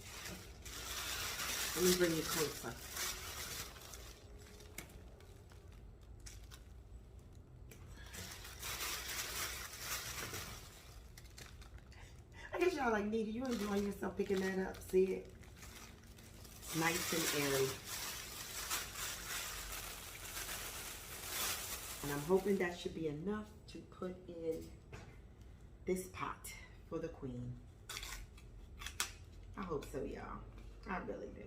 A: Let me bring it closer. I guess y'all like, Nita, you enjoying yourself picking that up. See it? It's nice and airy. And I'm hoping that should be enough to put in this pot for the queen. I hope so, y'all. I really do.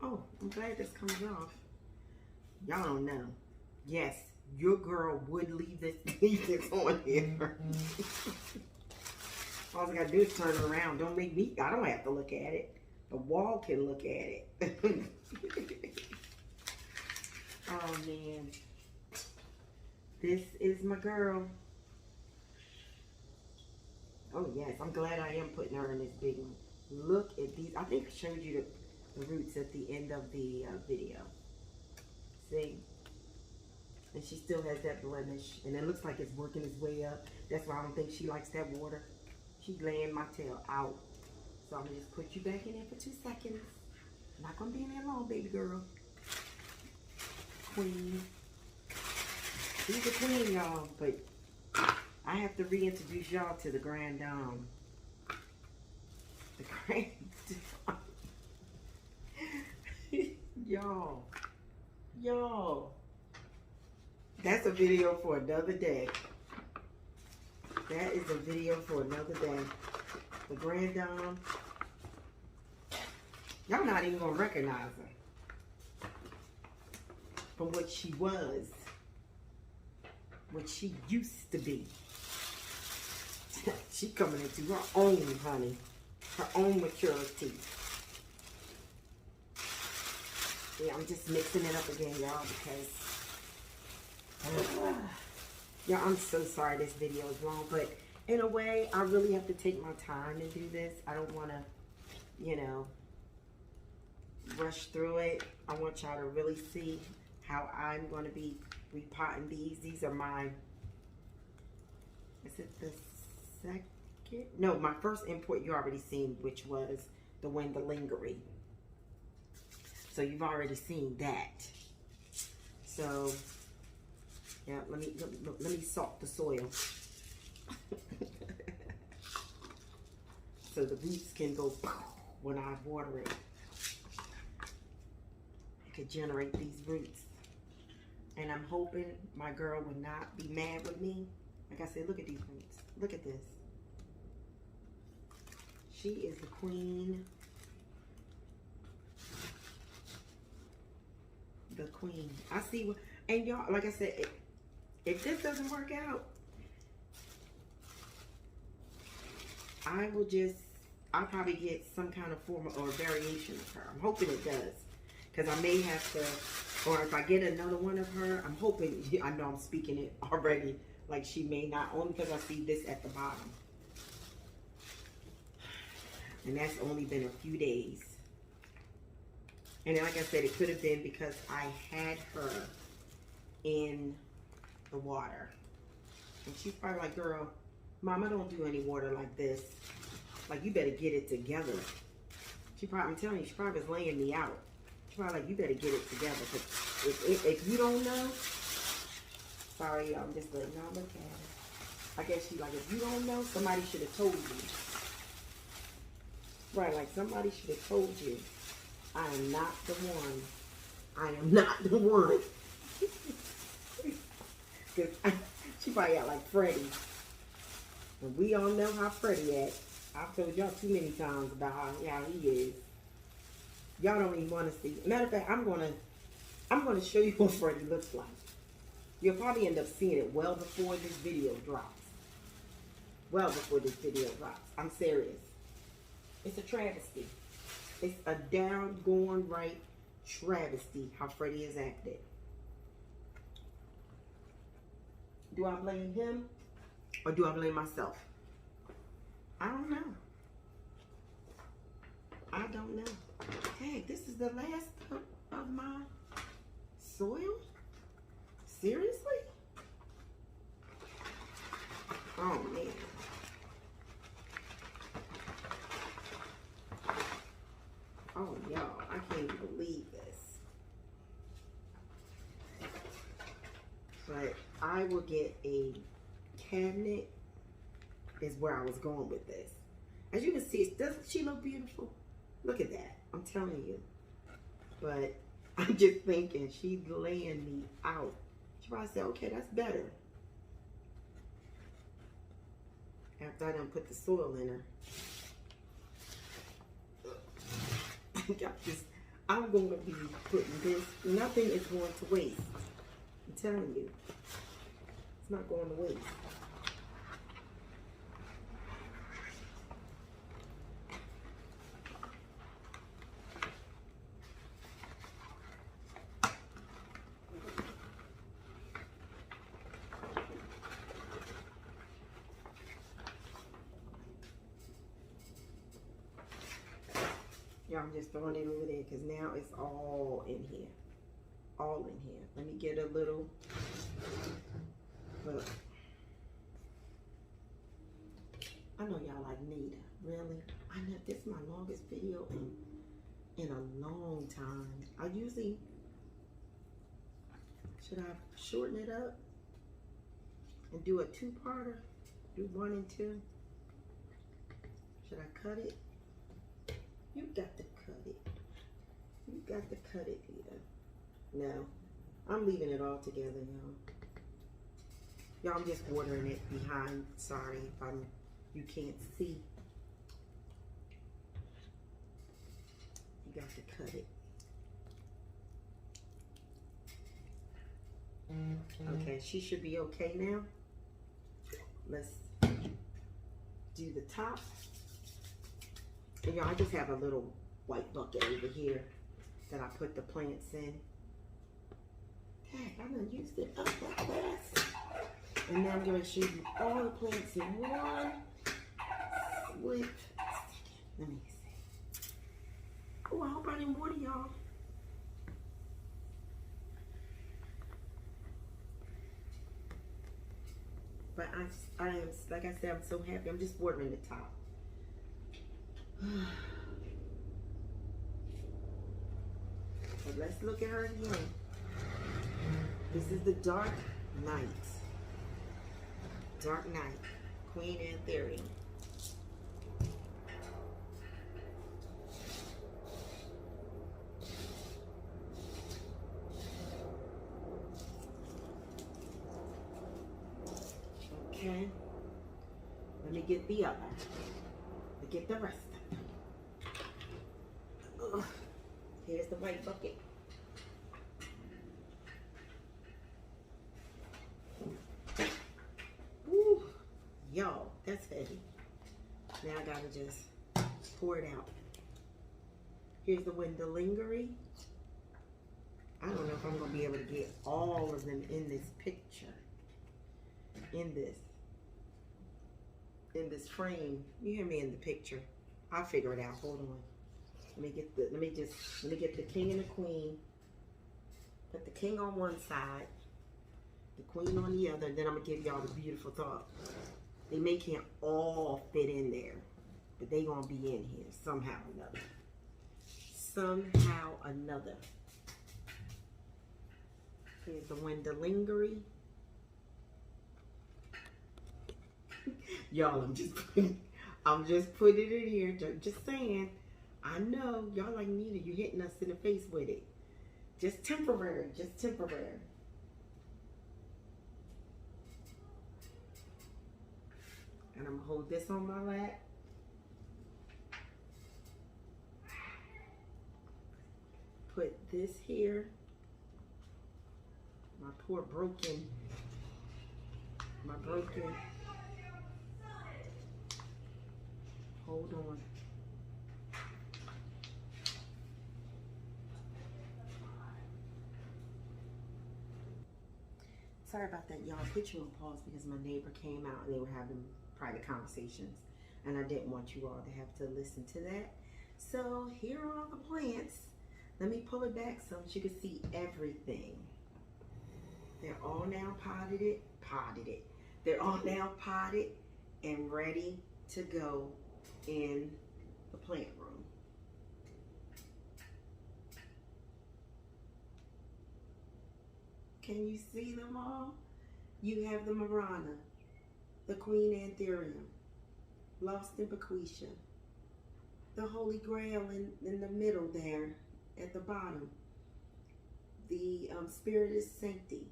A: Oh, I'm glad this comes off. Y'all don't know. Yes, your girl would leave this on here. All I gotta do is turn it around. Don't make me, I don't have to look at it. The wall can look at it. Oh man. This is my girl. Oh yes, I'm glad I am putting her in this big one. Look at these. I think I showed you the roots at the end of the video. See? And she still has that blemish. And it looks like it's working its way up. That's why I don't think she likes that water. She's laying my tail out. So I'm going to just put you back in there for 2 seconds. Not going to be in there long, baby girl. Queen. She's a queen, y'all. But I have to reintroduce y'all to the Grand Dame. The Grand Dame. Y'all. Y'all. That's a video for another day. That is a video for another day. The Grand Dame. Y'all not even going to recognize her from what she was. What she used to be. She coming into her own, honey. Her own maturity. Yeah, I'm just mixing it up again, y'all, because yeah, I'm so sorry this video is long, but in a way, I really have to take my time and do this. I don't want to, you know, rush through it. I want y'all to really see how I'm going to be repotting these. These are my, is it the second? No, my first import you already seen, which was the Wendlingeri. So you've already seen that. So yeah, let me salt the soil so the roots can go when I water it. It could generate these roots. And I'm hoping my girl will not be mad with me. Like I said, look at these roots. Look at this. She is the queen. The queen. I see what, and y'all, like I said, if this doesn't work out, I'll probably get some kind of form or variation of her. I'm hoping it does. Because I may have to, or if I get another one of her, I'm hoping, I know I'm speaking it already, like she may not, only because I see this at the bottom. And that's only been a few days. And then, like I said, it could have been because I had her in the water. And she's probably like, girl, Mama, don't do any water like this. Like, you better get it together. She probably, I'm telling you, she probably was laying me out. She's probably like, you better get it together. Because if you don't know, sorry, I'm just letting y'all look at it. I guess she's like, if you don't know, somebody should have told you. Right, like somebody should have told you. I am not the one. I am not the one. Because she probably got like Freddie. And we all know how Freddie acts. I've told y'all too many times about how he is. Y'all don't even want to see. Matter of fact, I'm gonna show you what Freddie looks like. You'll probably end up seeing it well before this video drops. Well before this video drops. I'm serious. It's a travesty. It's a down-going right travesty how Freddie has acted. Do I blame him or do I blame myself? I don't know. I don't know. Hey, this is the last of my soil. Seriously? Oh, man. Oh, y'all, I can't even believe this. But I will get a cabinet is where I was going with this. As you can see, doesn't she look beautiful? Look at that. I'm telling you. But I'm just thinking she's laying me out. She probably said, okay, that's better. After I done put the soil in her. I'm going to be putting this. Nothing is going to waste. I'm telling you. It's not going to waste. Y'all, I'm just throwing it over there because now it's all in here. All in here. Let me get a little. Look. I know y'all like Nita. Really? I know this is my longest video in a long time. I usually, should I shorten it up and do a two-parter? Do 1 and 2? Should I cut it? You got to cut it. You got to cut it, Nita. No, I'm leaving it all together, y'all. Y'all, I'm just watering it behind. Sorry if you can't see. You got to cut it. Okay, she should be okay now. Let's do the top. And y'all, I just have a little white bucket over here that I put the plants in. Heck, I done used it up that fast. And now I'm going to show you all the plants in one with. Let me see. Oh, I hope I didn't water y'all. But I am, like I said, I'm so happy. I'm just watering the top. So let's look at her again. This is the Dark Night. Dark Night. Queen Anthurium. Okay. Let me get the other. Let me get the rest. Here's the white bucket. Woo, y'all, that's heavy. Now I gotta just pour it out. Here's the Wendlingeri. I don't know if I'm gonna be able to get all of them in this picture. In this frame. You hear me in the picture. I'll figure it out. Hold on. Let me get the king and the queen. Put the king on one side, the queen on the other, and then I'm gonna give y'all the beautiful thought. They may can't all fit in there, but they gonna be in here somehow or another. Somehow or another. Here's the Wendlingeri. Y'all, I'm just putting it in here. Just saying. I know y'all like Nita, you're hitting us in the face with it. Just temporary, just temporary. And I'm gonna hold this on my lap. Put this here. My poor broken. Hold on. Sorry about that, y'all. Put you on pause because my neighbor came out and they were having private conversations. And I didn't want you all to have to listen to that. So here are all the plants. Let me pull it back so that you can see everything. They're all now They're all now potted and ready to go in the plant room. Can you see them all? You have the Morona, the Queen Anthurium, lost in Paquisha, the Holy Grail in the middle there at the bottom, the Spiritus Sancti.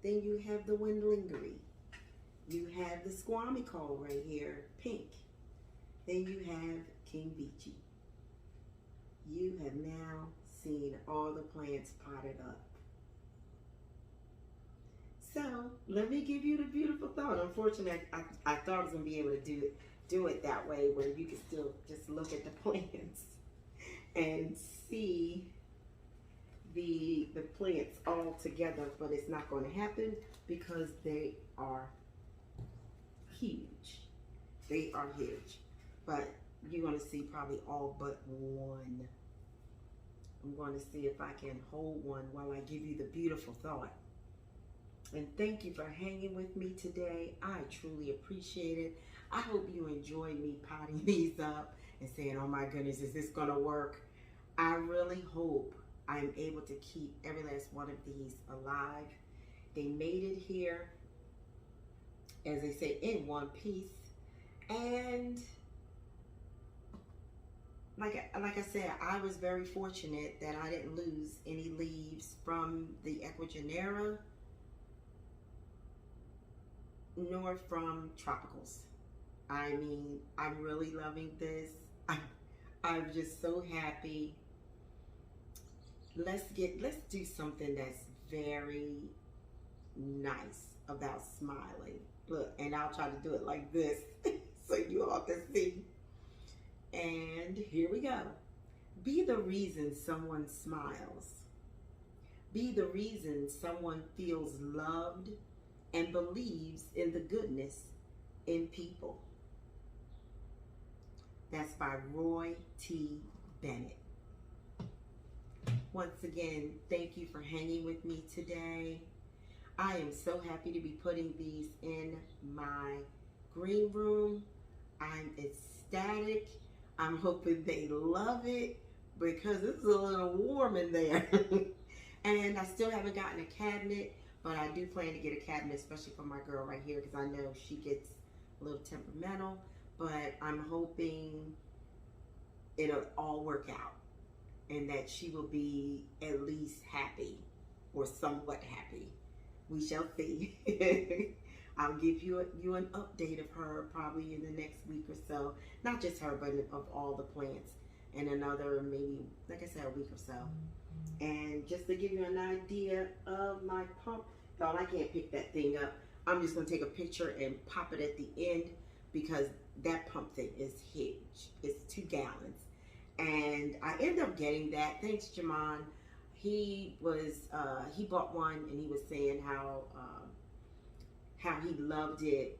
A: Then you have the Wendlingeri. You have the Squamicaule right here, pink. Then you have King Veitchii. You have now seen all the plants potted up. So let me give you the beautiful thought. Unfortunately, I thought I was gonna be able to do it that way, where you can still just look at the plants and see the plants all together, but it's not going to happen because they are huge. They are huge, but you're going to see probably all but one. I'm going to see if I can hold one while I give you the beautiful thought. And thank you for hanging with me today. I truly appreciate it. I hope you enjoyed me potting these up and saying, oh my goodness, is this gonna work? I really hope I'm able to keep every last one of these alive. They made it here, as they say, in one piece. And like I said, I was very fortunate that I didn't lose any leaves from the Ecuagenera nor from tropicals. I mean, I'm really loving this. I'm just so happy. Let's do something that's very nice about smiling. Look, and I'll try to do it like this so you all can see. And here we go. Be the reason someone smiles. Be the reason someone feels loved and believes in the goodness in people. That's by Roy T. Bennett. Once again, thank you for hanging with me today. I am so happy to be putting these in my green room. I'm ecstatic. I'm hoping they love it because it's a little warm in there. And I still haven't gotten a cabinet, but I do plan to get a cabinet, especially for my girl right here, because I know she gets a little temperamental. But I'm hoping it'll all work out and that she will be at least happy or somewhat happy. We shall see. I'll give you an update of her probably in the next week or so. Not just her, but of all the plants. In another, maybe, like I said, a week or so. And just to give you an idea of my pump, y'all, I can't pick that thing up. I'm just going to take a picture and pop it at the end because that pump thing is huge. It's 2 gallons. And I ended up getting that. Thanks, Jamon. He bought one and he was saying how he loved it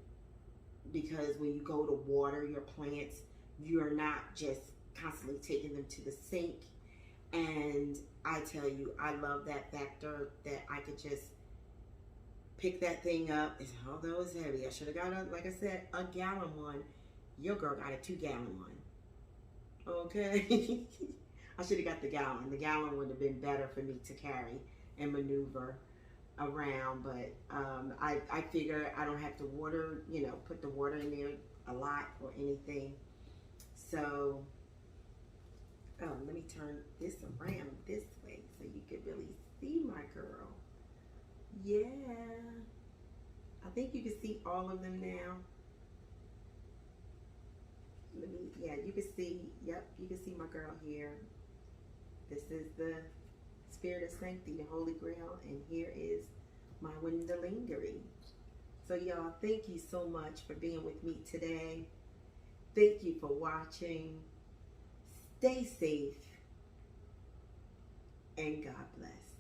A: because when you go to water your plants, you're not just constantly taking them to the sink. And I tell you, I love that factor that I could just pick that thing up. Although it's heavy, I should have got, like I said, a gallon one. Your girl got a 2-gallon one. Okay. I should have got the gallon. The gallon would have been better for me to carry and maneuver around, but I figure I don't have to water, put the water in there a lot or anything. So, let me turn this around this way so you can really see my girl. Yeah. I think you can see all of them now. You can see, yep, you can see my girl here. This is the Spiritus Sancti, the Holy Grail, and here is my Wendlingeri. So y'all, thank you so much for being with me today. Thank you for watching. Stay safe, and God bless.